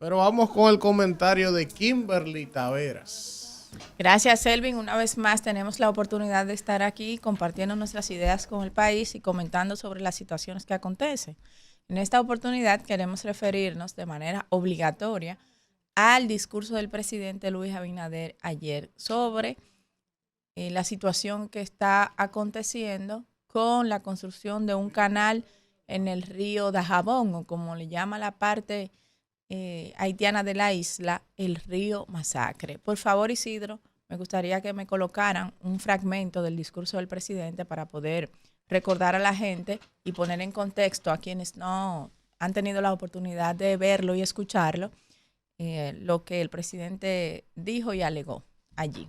Pero vamos con el comentario de Kimberly Taveras. Gracias, Selvin. Una vez más tenemos la oportunidad de estar aquí compartiendo nuestras ideas con el país y comentando sobre las situaciones que acontecen. En esta oportunidad queremos referirnos de manera obligatoria al discurso del presidente Luis Abinader ayer sobre la situación que está aconteciendo con la construcción de un canal en el río Dajabón, o como le llama la parte haitiana de la isla, el río Masacre. Por favor, Isidro, me gustaría que me colocaran un fragmento del discurso del presidente para poder recordar a la gente y poner en contexto a quienes no han tenido la oportunidad de verlo y escucharlo, lo que el presidente dijo y alegó allí.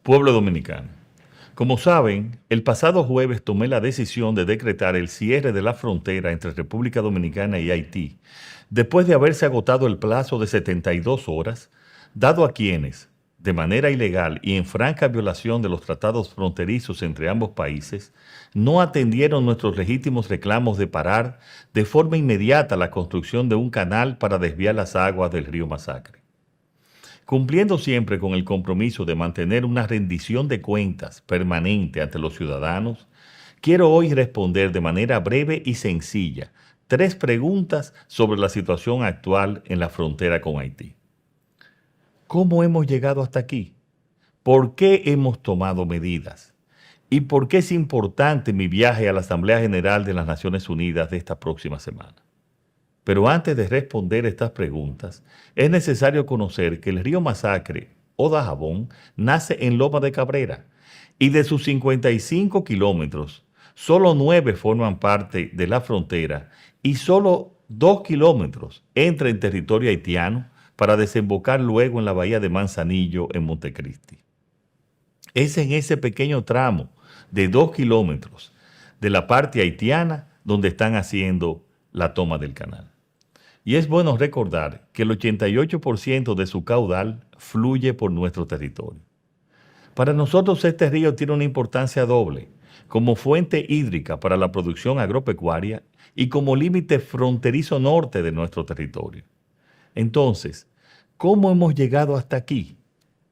Pueblo dominicano. Como saben, el pasado jueves tomé la decisión de decretar el cierre de la frontera entre República Dominicana y Haití, después de haberse agotado el plazo de 72 horas, dado a quienes, de manera ilegal y en franca violación de los tratados fronterizos entre ambos países, no atendieron nuestros legítimos reclamos de parar de forma inmediata la construcción de un canal para desviar las aguas del río Masacre. Cumpliendo siempre con el compromiso de mantener una rendición de cuentas permanente ante los ciudadanos, quiero hoy responder de manera breve y sencilla 3 preguntas sobre la situación actual en la frontera con Haití. ¿Cómo hemos llegado hasta aquí? ¿Por qué hemos tomado medidas? ¿Y por qué es importante mi viaje a la Asamblea General de las Naciones Unidas de esta próxima semana? Pero antes de responder estas preguntas, es necesario conocer que el río Masacre o Dajabón nace en Loma de Cabrera y de sus 55 kilómetros, solo 9 forman parte de la frontera y solo 2 kilómetros entra en territorio haitiano para desembocar luego en la bahía de Manzanillo en Montecristi. Es en ese pequeño tramo de 2 kilómetros de la parte haitiana donde están haciendo la toma del canal. Y es bueno recordar que el 88% de su caudal fluye por nuestro territorio. Para nosotros este río tiene una importancia doble, como fuente hídrica para la producción agropecuaria y como límite fronterizo norte de nuestro territorio. Entonces, ¿cómo hemos llegado hasta aquí?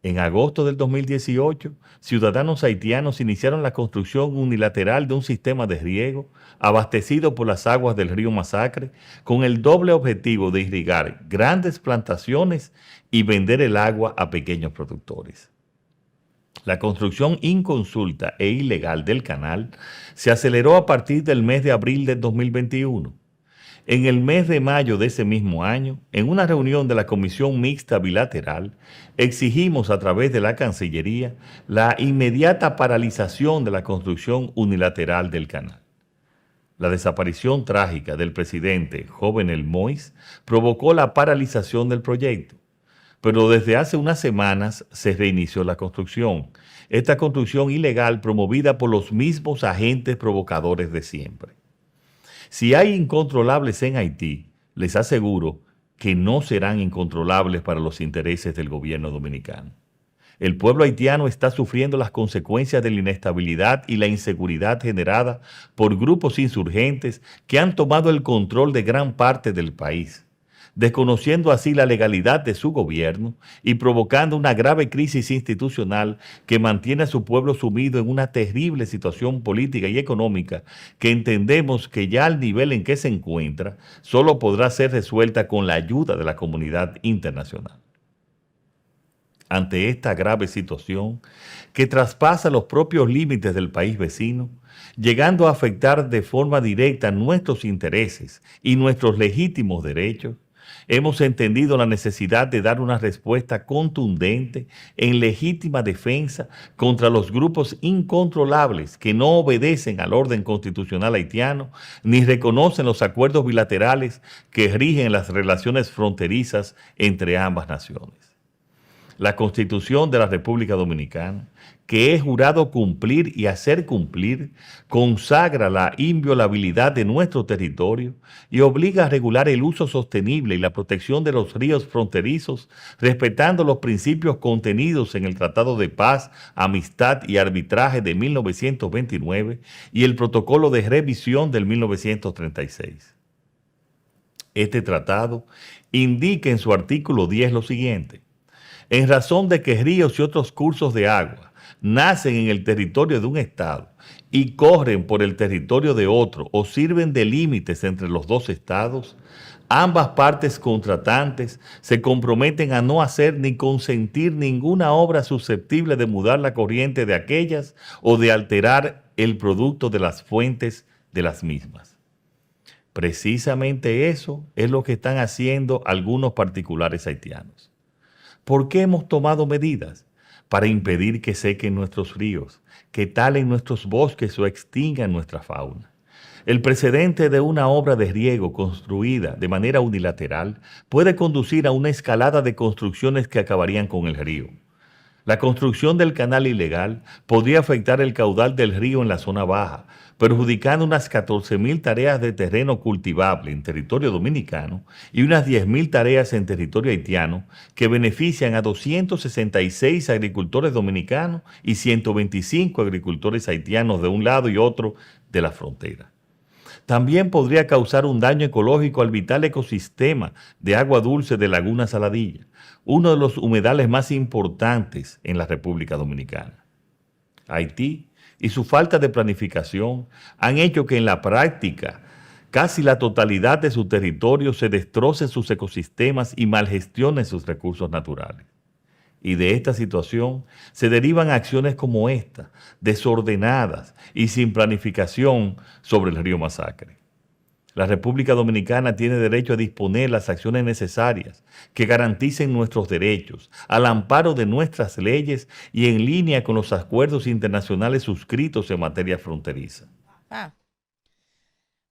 En agosto del 2018, ciudadanos haitianos iniciaron la construcción unilateral de un sistema de riego abastecido por las aguas del río Masacre con el doble objetivo de irrigar grandes plantaciones y vender el agua a pequeños productores. La construcción inconsulta e ilegal del canal se aceleró a partir del mes de abril del 2021. En el mes de mayo de ese mismo año, en una reunión de la Comisión Mixta Bilateral, exigimos a través de la Cancillería la inmediata paralización de la construcción unilateral del canal. La desaparición trágica del presidente Jovenel Moïse provocó la paralización del proyecto, pero desde hace unas semanas se reinició la construcción. Esta construcción ilegal promovida por los mismos agentes provocadores de siempre. Si hay incontrolables en Haití, les aseguro que no serán incontrolables para los intereses del gobierno dominicano. El pueblo haitiano está sufriendo las consecuencias de la inestabilidad y la inseguridad generada por grupos insurgentes que han tomado el control de gran parte del país, desconociendo así la legalidad de su gobierno y provocando una grave crisis institucional que mantiene a su pueblo sumido en una terrible situación política y económica que entendemos que ya al nivel en que se encuentra solo podrá ser resuelta con la ayuda de la comunidad internacional. Ante esta grave situación que traspasa los propios límites del país vecino, llegando a afectar de forma directa nuestros intereses y nuestros legítimos derechos, hemos entendido la necesidad de dar una respuesta contundente en legítima defensa contra los grupos incontrolables que no obedecen al orden constitucional haitiano ni reconocen los acuerdos bilaterales que rigen las relaciones fronterizas entre ambas naciones. La Constitución de la República Dominicana, que he jurado cumplir y hacer cumplir, consagra la inviolabilidad de nuestro territorio y obliga a regular el uso sostenible y la protección de los ríos fronterizos, respetando los principios contenidos en el Tratado de Paz, Amistad y Arbitraje de 1929 y el Protocolo de Revisión del 1936. Este tratado indica en su artículo 10 lo siguiente: en razón de que ríos y otros cursos de agua nacen en el territorio de un estado y corren por el territorio de otro o sirven de límites entre los dos estados, ambas partes contratantes se comprometen a no hacer ni consentir ninguna obra susceptible de mudar la corriente de aquellas o de alterar el producto de las fuentes de las mismas. Precisamente eso es lo que están haciendo algunos particulares haitianos. ¿Por qué hemos tomado medidas? Para impedir que sequen nuestros ríos, que talen nuestros bosques o extingan nuestra fauna. El precedente de una obra de riego construida de manera unilateral puede conducir a una escalada de construcciones que acabarían con el río. La construcción del canal ilegal podría afectar el caudal del río en la zona baja, perjudicando unas 14.000 tareas de terreno cultivable en territorio dominicano y unas 10.000 tareas en territorio haitiano que benefician a 266 agricultores dominicanos y 125 agricultores haitianos de un lado y otro de la frontera. También podría causar un daño ecológico al vital ecosistema de agua dulce de Laguna Saladilla, uno de los humedales más importantes en la República Dominicana. Haití y su falta de planificación han hecho que en la práctica casi la totalidad de su territorio se destrocen sus ecosistemas y malgestionen sus recursos naturales. Y de esta situación se derivan acciones como esta, desordenadas y sin planificación sobre el río Masacre. La República Dominicana tiene derecho a disponer las acciones necesarias que garanticen nuestros derechos, al amparo de nuestras leyes y en línea con los acuerdos internacionales suscritos en materia fronteriza.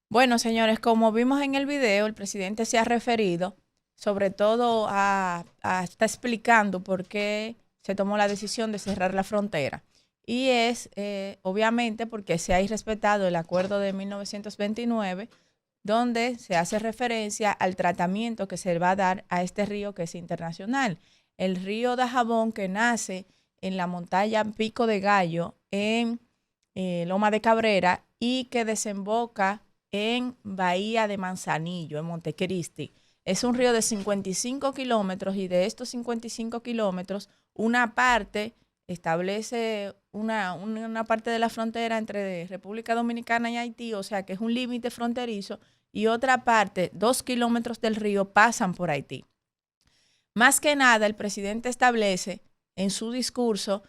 Bueno, señores, como vimos en el video, el presidente se ha referido sobre todo está explicando por qué se tomó la decisión de cerrar la frontera. Y es obviamente porque se ha irrespetado el acuerdo de 1929, donde se hace referencia al tratamiento que se va a dar a este río que es internacional. El río Dajabón, que nace en la montaña Pico de Gallo, en Loma de Cabrera, y que desemboca en Bahía de Manzanillo, en Montecristi. Es un río de 55 kilómetros y de estos 55 kilómetros, una parte establece una parte de la frontera entre República Dominicana y Haití, o sea que es un límite fronterizo, y otra parte, 2 kilómetros del río, pasan por Haití. Más que nada, el presidente establece en su discurso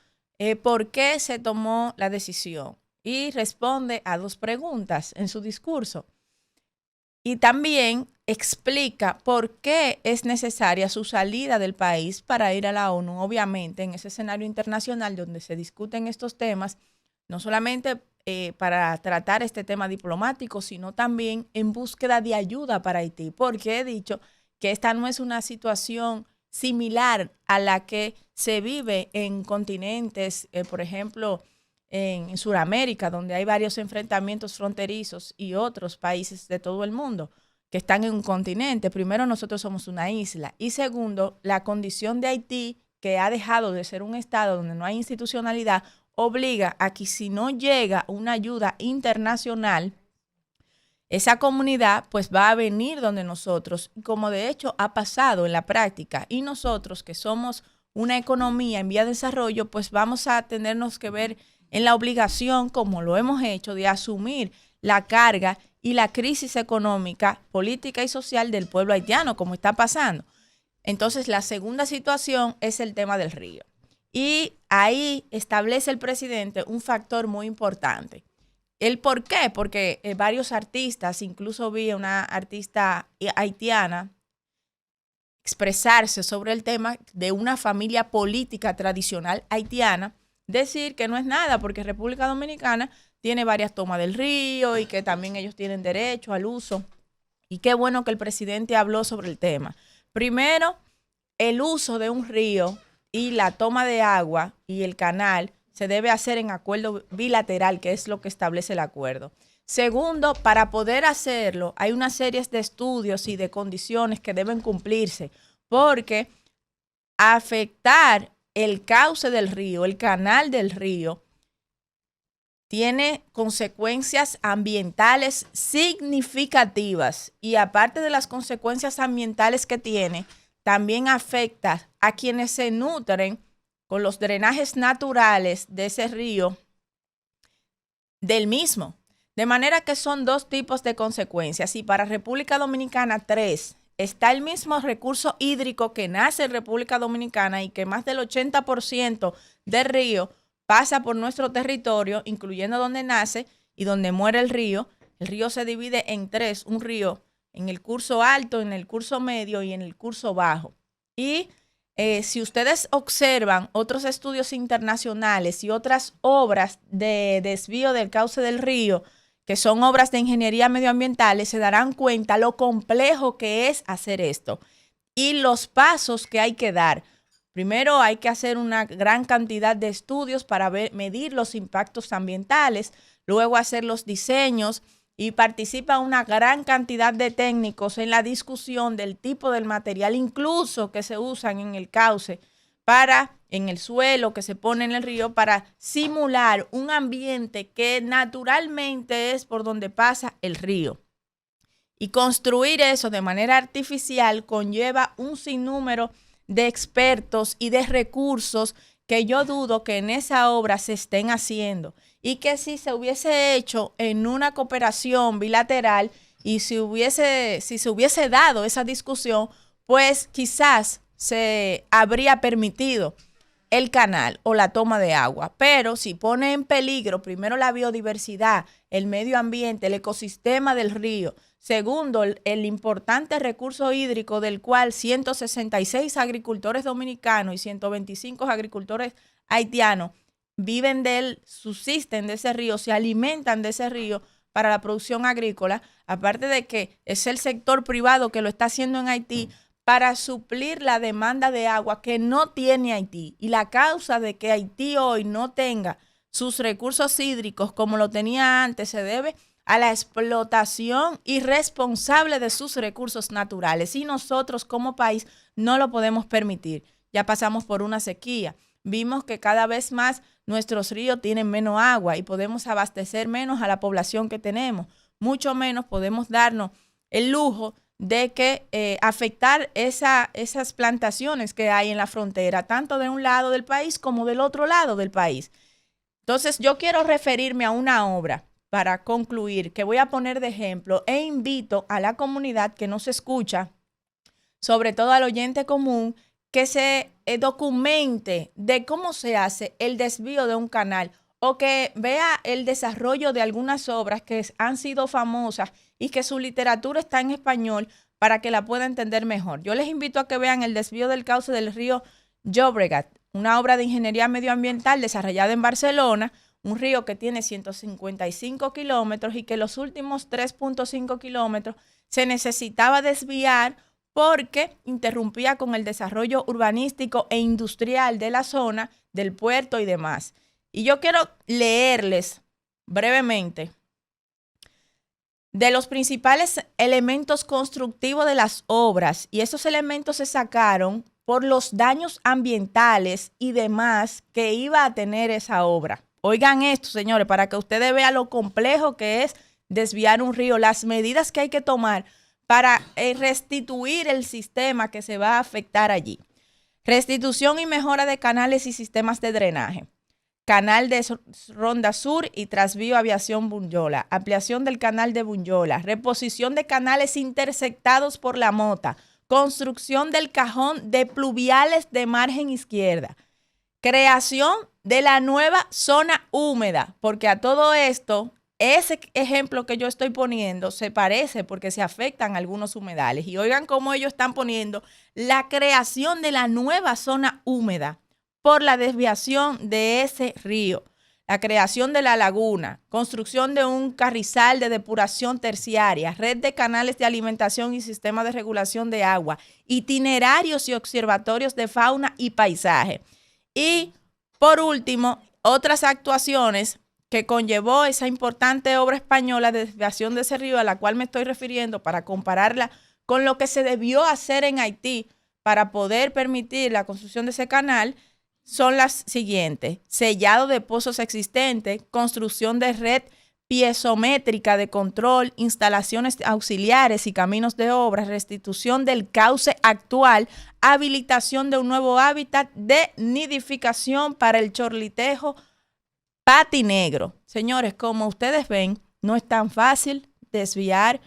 por qué se tomó la decisión y responde a 2 preguntas en su discurso. Y también explica por qué es necesaria su salida del país para ir a la ONU, obviamente en ese escenario internacional donde se discuten estos temas, no solamente para tratar este tema diplomático, sino también en búsqueda de ayuda para Haití, porque he dicho que esta no es una situación similar a la que se vive en continentes, por ejemplo, en Sudamérica, donde hay varios enfrentamientos fronterizos y otros países de todo el mundo que están en un continente. Primero, nosotros somos una isla. Y segundo, la condición de Haití, que ha dejado de ser un estado donde no hay institucionalidad, obliga a que si no llega una ayuda internacional, esa comunidad pues va a venir donde nosotros, como de hecho ha pasado en la práctica. Y nosotros, que somos una economía en vía de desarrollo, pues vamos a tenernos que ver en la obligación, como lo hemos hecho, de asumir la carga y la crisis económica, política y social del pueblo haitiano, como está pasando. Entonces, la segunda situación es el tema del río. Y ahí establece el presidente un factor muy importante. ¿El por qué? Porque varios artistas, incluso vi a una artista haitiana expresarse sobre el tema de una familia política tradicional haitiana, decir que no es nada porque República Dominicana tiene varias tomas del río y que también ellos tienen derecho al uso. Y qué bueno que el presidente habló sobre el tema. Primero, el uso de un río y la toma de agua y el canal se debe hacer en acuerdo bilateral, que es lo que establece el acuerdo. Segundo, para poder hacerlo, hay una serie de estudios y de condiciones que deben cumplirse, porque afectar el cauce del río, el canal del río, tiene consecuencias ambientales significativas y aparte de las consecuencias ambientales que tiene, también afecta a quienes se nutren con los drenajes naturales de ese río del mismo. De manera que son dos tipos de consecuencias y para República Dominicana 3. Está el mismo recurso hídrico que nace en República Dominicana y que más del 80% del río pasa por nuestro territorio, incluyendo donde nace y donde muere el río. El río se divide en 3, un río en el curso alto, en el curso medio y en el curso bajo. Y si ustedes observan otros estudios internacionales y otras obras de desvío del cauce del río, que son obras de ingeniería medioambiental, se darán cuenta lo complejo que es hacer esto y los pasos que hay que dar. Primero hay que hacer una gran cantidad de estudios para medir los impactos ambientales, luego hacer los diseños y participa una gran cantidad de técnicos en la discusión del tipo del material, incluso que se usan en el cauce, en el suelo que se pone en el río, para simular un ambiente que naturalmente es por donde pasa el río. Y construir eso de manera artificial conlleva un sinnúmero de expertos y de recursos que yo dudo que en esa obra se estén haciendo y que si se hubiese hecho en una cooperación bilateral y si se hubiese dado esa discusión, pues quizás se habría permitido el canal o la toma de agua. Pero si pone en peligro primero la biodiversidad, el medio ambiente, el ecosistema del río, segundo, el importante recurso hídrico del cual 166 agricultores dominicanos y 125 agricultores haitianos viven de él, subsisten de ese río, se alimentan de ese río para la producción agrícola, aparte de que es el sector privado que lo está haciendo en Haití para suplir la demanda de agua que no tiene Haití. Y la causa de que Haití hoy no tenga sus recursos hídricos como lo tenía antes se debe a la explotación irresponsable de sus recursos naturales. Y nosotros como país no lo podemos permitir. Ya pasamos por una sequía. Vimos que cada vez más nuestros ríos tienen menos agua y podemos abastecer menos a la población que tenemos. Mucho menos podemos darnos el lujo de que afectar esas plantaciones que hay en la frontera, tanto de un lado del país como del otro lado del país. Entonces, yo quiero referirme a una obra para concluir, que voy a poner de ejemplo e invito a la comunidad que nos escucha, sobre todo al oyente común, que se documente de cómo se hace el desvío de un canal o que vea el desarrollo de algunas obras que han sido famosas y que su literatura está en español para que la pueda entender mejor. Yo les invito a que vean el desvío del cauce del río Llobregat, una obra de ingeniería medioambiental desarrollada en Barcelona, un río que tiene 155 kilómetros y que los últimos 3.5 kilómetros se necesitaba desviar porque interrumpía con el desarrollo urbanístico e industrial de la zona, del puerto y demás. Y yo quiero leerles brevemente de los principales elementos constructivos de las obras, y esos elementos se sacaron por los daños ambientales y demás que iba a tener esa obra. Oigan esto, señores, para que ustedes vean lo complejo que es desviar un río, las medidas que hay que tomar para restituir el sistema que se va a afectar allí. Restitución y mejora de canales y sistemas de drenaje. Canal de Ronda Sur y Trasvío Aviación Bunyola. Ampliación del canal de Bunyola. Reposición de canales intersectados por la mota. Construcción del cajón de pluviales de margen izquierda. Creación de la nueva zona húmeda, porque a todo esto, ese ejemplo que yo estoy poniendo se parece porque se afectan algunos humedales. Y oigan cómo ellos están poniendo la creación de la nueva zona húmeda por la desviación de ese río, la creación de la laguna, construcción de un carrizal de depuración terciaria, red de canales de alimentación y sistema de regulación de agua, itinerarios y observatorios de fauna y paisaje. Y, por último, otras actuaciones que conllevó esa importante obra española de desviación de ese río a la cual me estoy refiriendo para compararla con lo que se debió hacer en Haití para poder permitir la construcción de ese canal, son las siguientes: sellado de pozos existentes, construcción de red piezométrica de control, instalaciones auxiliares y caminos de obra, restitución del cauce actual, habilitación de un nuevo hábitat de nidificación para el chorlitejo patinegro. Señores, como ustedes ven, no es tan fácil desviar,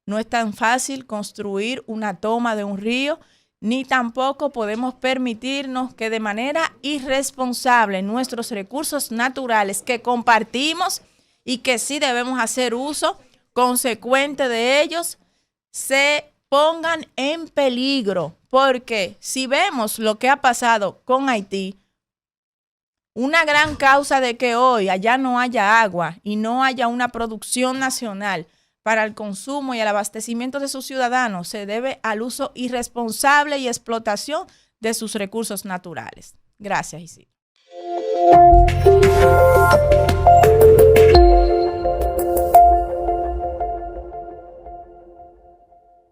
no es tan fácil construir una toma de un río, ni tampoco podemos permitirnos que de manera irresponsable nuestros recursos naturales que compartimos y que sí debemos hacer uso consecuente de ellos, se pongan en peligro. Porque si vemos lo que ha pasado con Haití, una gran causa de que hoy allá no haya agua y no haya una producción nacional para el consumo y el abastecimiento de sus ciudadanos se debe al uso irresponsable y explotación de sus recursos naturales. Gracias, Isidro.